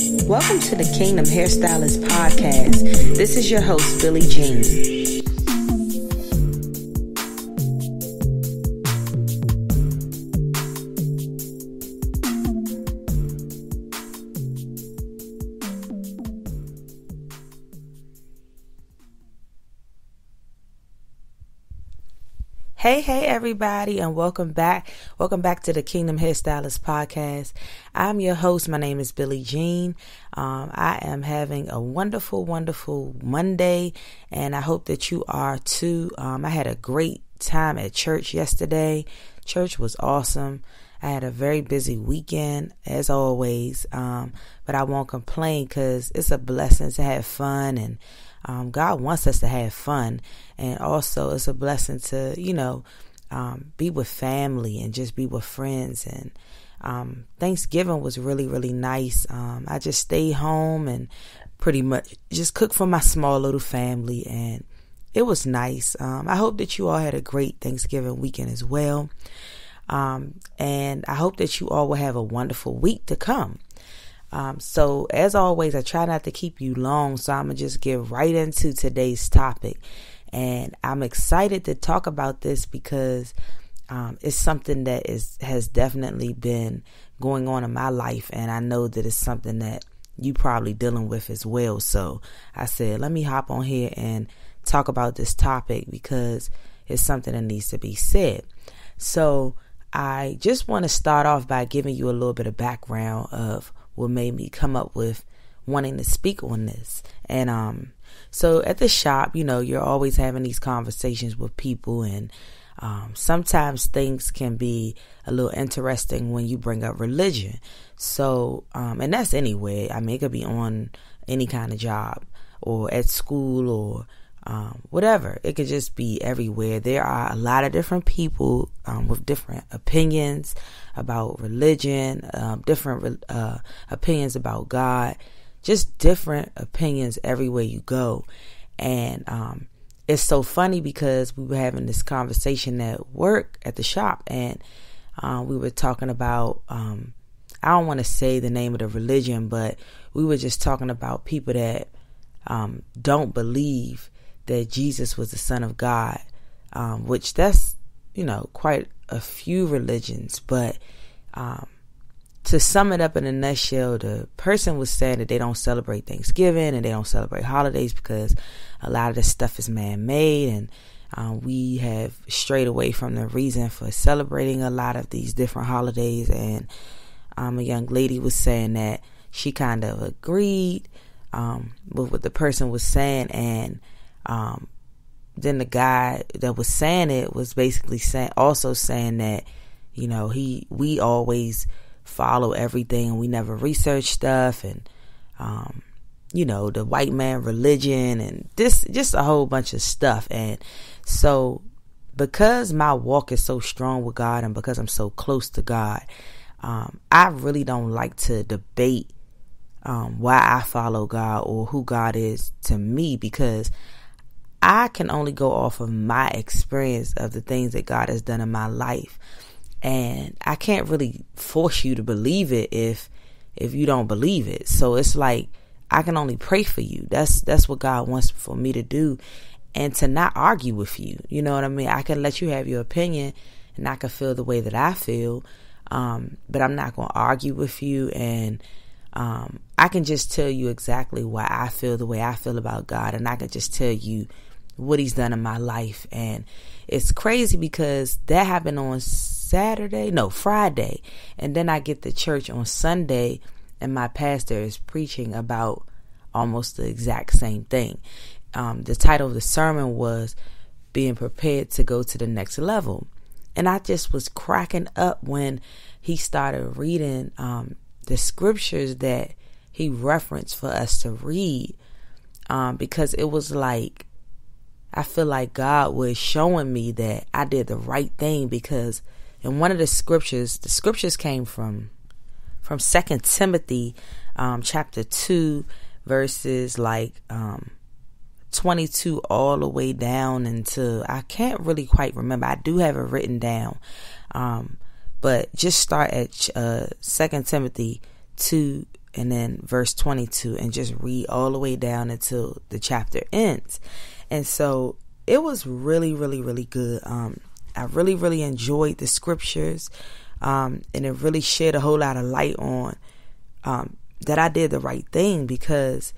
Welcome to the Kingdom Hairstylist podcast. This is your host, Billie Jean. Hey everybody, and welcome back. Welcome back to the Kingdom Hairstylist podcast. I'm your host. My name is Billie Jean. I am having a wonderful Monday, and I hope that you are too. I had a great time at church yesterday. Church was awesome. I had a very busy weekend as always, but I won't complain because it's a blessing to have fun, and God wants us to have fun, and also it's a blessing to, be with family and just be with friends. And Thanksgiving was really nice. I just stayed home and pretty much just cooked for my small little family, and it was nice. I hope that you all had a great Thanksgiving weekend as well. And I hope that you all will have a wonderful week to come. So as always, I try not to keep you long, so I'm gonna just get right into today's topic. And I'm excited to talk about this because it's something that has definitely been going on in my life, and I know that it's something that you probably dealing with as well. So I said, let me hop on here and talk about this topic because it's something that needs to be said. So I just want to start off by giving you a little bit of background of what made me come up with wanting to speak on this. And so at the shop, you're always having these conversations with people, and sometimes things can be a little interesting when you bring up religion. So and that's anywhere. I mean, it could be on any kind of job or at school or whatever. It could just be everywhere. There are a lot of different people with different opinions about religion, different opinions about God, just different opinions everywhere you go. And it's so funny because we were having this conversation at work at the shop, and we were talking about, I don't want to say the name of the religion, but we were just talking about people that don't believe that Jesus was the Son of God, which that's, quite a few religions. But to sum it up in a nutshell, the person was saying that they don't celebrate Thanksgiving and they don't celebrate holidays because a lot of this stuff is man-made, and we have strayed away from the reason for celebrating a lot of these different holidays. And a young lady was saying that she kind of agreed with what the person was saying, and then the guy that was saying it was basically saying that, we always follow everything and we never research stuff, and, the white man religion and this, just a whole bunch of stuff. And so because my walk is so strong with God and because I'm so close to God, I really don't like to debate why I follow God or who God is to me, because I can only go off of my experience of the things that God has done in my life. And I can't really force you to believe it if you don't believe it. So it's like, I can only pray for you. That's what God wants for me to do, and to not argue with you. You know what I mean? I can let you have your opinion, and I can feel the way that I feel. But I'm not going to argue with you. And I can just tell you exactly why I feel the way I feel about God, and I can just tell you what He's done in my life. And it's crazy because that happened on Friday, and then I get to church on Sunday, and my pastor is preaching about almost the exact same thing. The title of the sermon was being prepared to go to the next level, and I just was cracking up when he started reading the scriptures that he referenced for us to read, because it was like, I feel like God was showing me that I did the right thing, because in one of the scriptures came from 2 Timothy chapter 2 verses 22 all the way down until, I can't really quite remember. I do have it written down, but just start at 2 Timothy 2 and then verse 22 and just read all the way down until the chapter ends. And so it was really, really, really good. I really, really enjoyed the scriptures, and it really shed a whole lot of light on that I did the right thing, because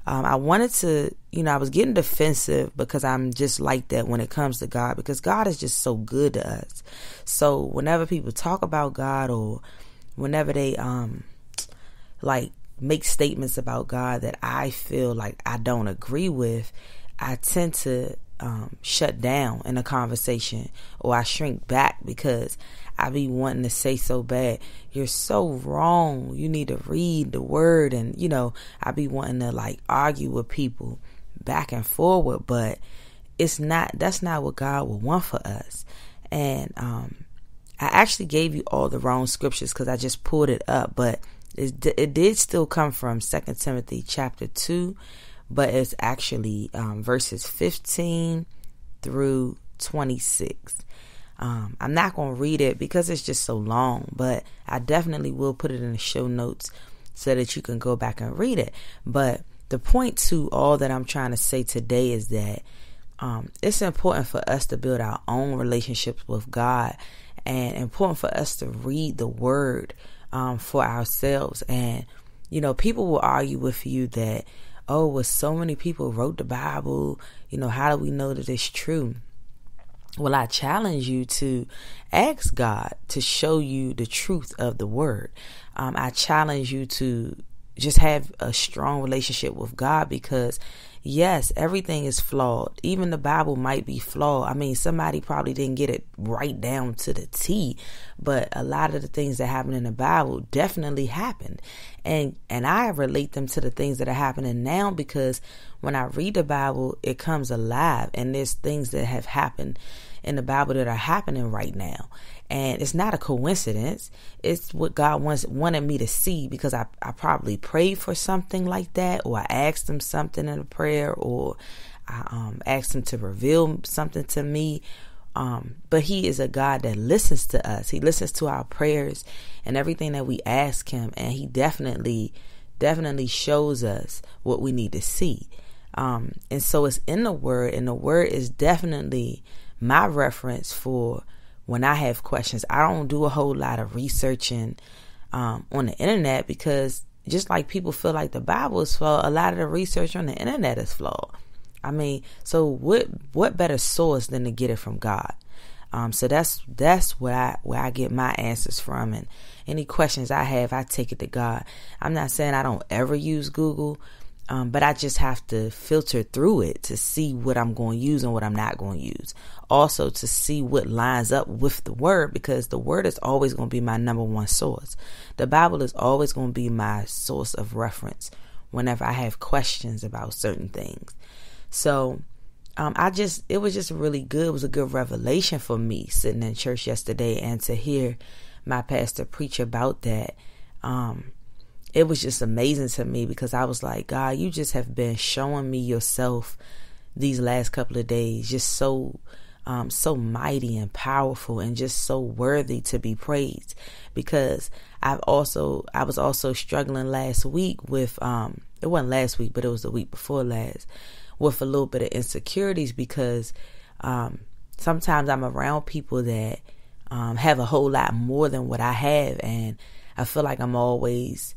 I wanted to, I was getting defensive because I'm just like that when it comes to God, because God is just so good to us. So whenever people talk about God, or whenever they like make statements about God that I feel like I don't agree with, I tend to shut down in a conversation, or I shrink back, because I be wanting to say so bad, you're so wrong, you need to read the word. And I be wanting to like argue with people back and forward, but that's not what God would want for us. And I actually gave you all the wrong scriptures because I just pulled it up, but it did still come from 2 Timothy chapter 2, but it's actually verses 15 through 26. I'm not going to read it because it's just so long, but I definitely will put it in the show notes so that you can go back and read it. But the point to all that I'm trying to say today is that it's important for us to build our own relationships with God, and important for us to read the word for ourselves. And, people will argue with you that, oh, well, so many people wrote the Bible, how do we know that it's true? Well, I challenge you to ask God to show you the truth of the word. I challenge you to just have a strong relationship with God, because yes, everything is flawed. Even the Bible might be flawed. I mean, somebody probably didn't get it right down to the T, but a lot of the things that happen in the Bible definitely happened. And I relate them to the things that are happening now, because when I read the Bible, it comes alive, and there's things that have happened in the Bible that are happening right now. And it's not a coincidence. It's what God wanted me to see, because I probably prayed for something like that, or I asked him something in a prayer, or I asked him to reveal something to me. But he is a God that listens to us. He listens to our prayers and everything that we ask him. And he definitely shows us what we need to see. And so it's in the word, and the word is definitely my reference for when I have questions. I don't do a whole lot of researching on the internet, because just like people feel like the Bible is flawed, a lot of the research on the internet is flawed. I mean, so what better source than to get it from God? So that's where I get my answers from, and any questions I have, I take it to God. I'm not saying I don't ever use Google, but I just have to filter through it to see what I'm going to use and what I'm not going to use. Also to see what lines up with the word, because the word is always going to be my number one source. The Bible is always going to be my source of reference whenever I have questions about certain things. So it was just really good. It was a good revelation for me sitting in church yesterday, and to hear my pastor preach about that. It was just amazing to me, because I was like, God, you just have been showing me yourself these last couple of days, just so mighty and powerful, and just so worthy to be praised. Because I was also struggling last week with, it wasn't last week, but it was the week before last, with a little bit of insecurities, because sometimes I'm around people that have a whole lot more than what I have, and I feel like I'm always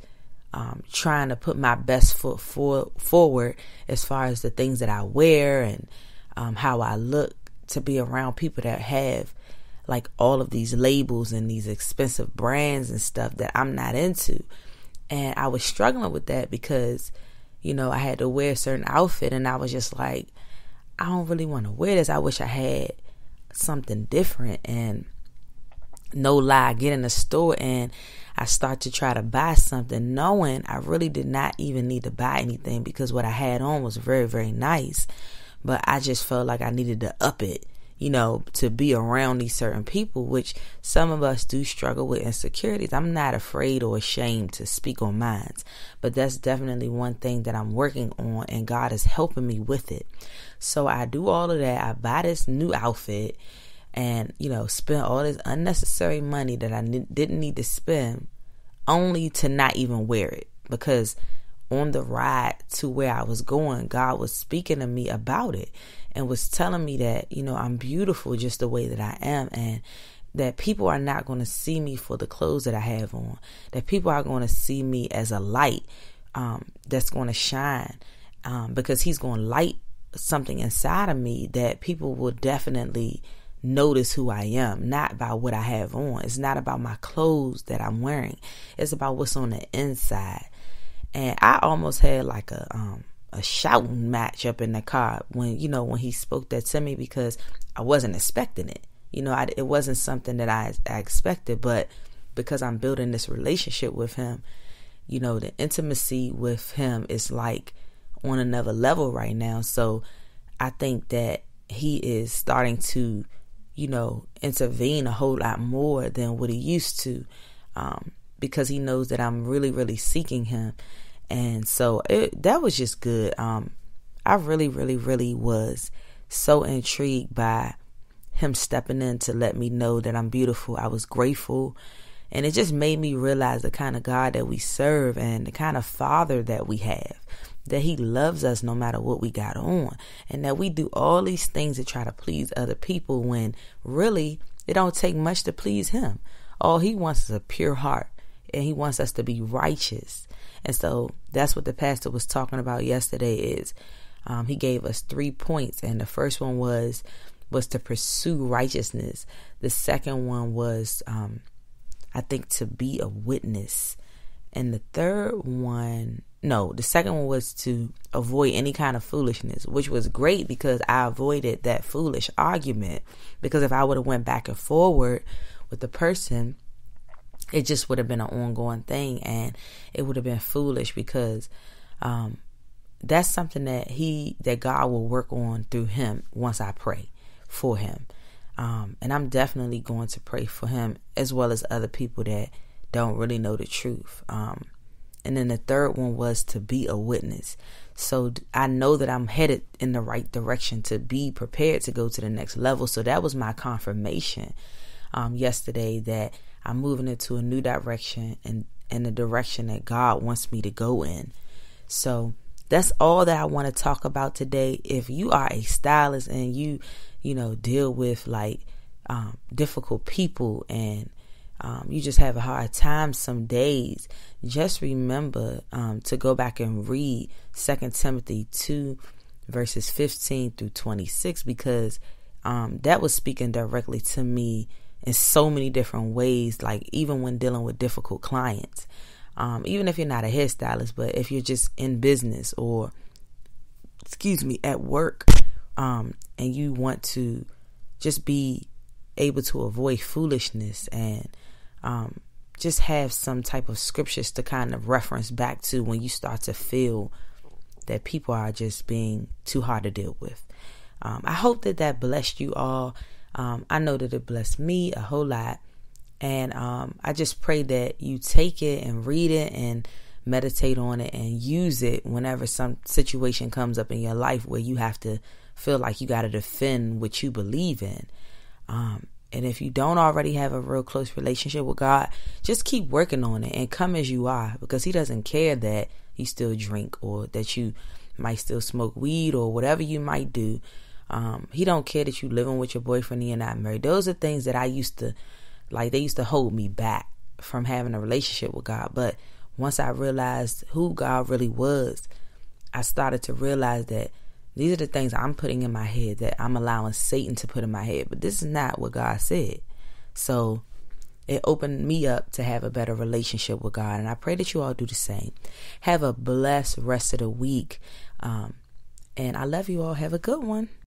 trying to put my best foot forward as far as the things that I wear and how I look, to be around people that have like all of these labels and these expensive brands and stuff that I'm not into. And I was struggling with that, because I had to wear a certain outfit, and I was just like, I don't really want to wear this. I wish I had something different. And no lie, I get in the store and I start to try to buy something, knowing I really did not even need to buy anything, because what I had on was very, very nice. But I just felt like I needed to up it, to be around these certain people, which some of us do struggle with insecurities. I'm not afraid or ashamed to speak on mine, but that's definitely one thing that I'm working on, and God is helping me with it. So I do all of that. I buy this new outfit, and spend all this unnecessary money that I didn't need to spend, only to not even wear it. because on the ride to where I was going, God was speaking to me about it and was telling me that, I'm beautiful just the way that I am, and that people are not going to see me for the clothes that I have on, that people are going to see me as a light that's going to shine, because he's going to light something inside of me that people will definitely notice who I am, not by what I have on. It's not about my clothes that I'm wearing. It's about what's on the inside. And I almost had like a shouting match up in the car when he spoke that to me, because I wasn't expecting it. It wasn't something that I expected, but because I'm building this relationship with him, the intimacy with him is like on another level right now. So I think that he is starting to, intervene a whole lot more than what he used to, because he knows that I'm really, really seeking him. And so that was just good. I really, really, really was so intrigued by him stepping in to let me know that I'm beautiful. I was grateful. And it just made me realize the kind of God that we serve and the kind of Father that we have, that he loves us no matter what we got on, and that we do all these things to try to please other people when really it don't take much to please him. All he wants is a pure heart, and he wants us to be righteous. And so that's what the pastor was talking about yesterday is he gave us 3 points. And the first one was to pursue righteousness. The second one was, I think, to be a witness. And the second one was to avoid any kind of foolishness, which was great because I avoided that foolish argument. Because if I would have went back and forward with the person, it just would have been an ongoing thing, and it would have been foolish, because that's something that God will work on through him once I pray for him. And I'm definitely going to pray for him as well as other people that don't really know the truth. And then the third one was to be a witness. So I know that I'm headed in the right direction to be prepared to go to the next level. So that was my confirmation yesterday, that I'm moving into a new direction and in the direction that God wants me to go in. So that's all that I want to talk about today. If you are a stylist and you deal with like difficult people, and you just have a hard time some days, just remember to go back and read 2 Timothy 2 verses 15 through 26, because that was speaking directly to me in so many different ways, like even when dealing with difficult clients. Even if you're not a hairstylist, but if you're just in business or, at work, and you want to just be able to avoid foolishness and just have some type of scriptures to kind of reference back to when you start to feel that people are just being too hard to deal with. I hope that blessed you all. I know that it blessed me a whole lot. And I just pray that you take it and read it and meditate on it and use it whenever some situation comes up in your life where you have to feel like you got to defend what you believe in. And if you don't already have a real close relationship with God, just keep working on it and come as you are, because he doesn't care that you still drink or that you might still smoke weed or whatever you might do. He don't care that you living with your boyfriend and you're not married. Those are things that I used to, they used to hold me back from having a relationship with God. But once I realized who God really was, I started to realize that these are the things I'm putting in my head, that I'm allowing Satan to put in my head. But this is not what God said. So it opened me up to have a better relationship with God. And I pray that you all do the same. Have a blessed rest of the week. And I love you all. Have a good one.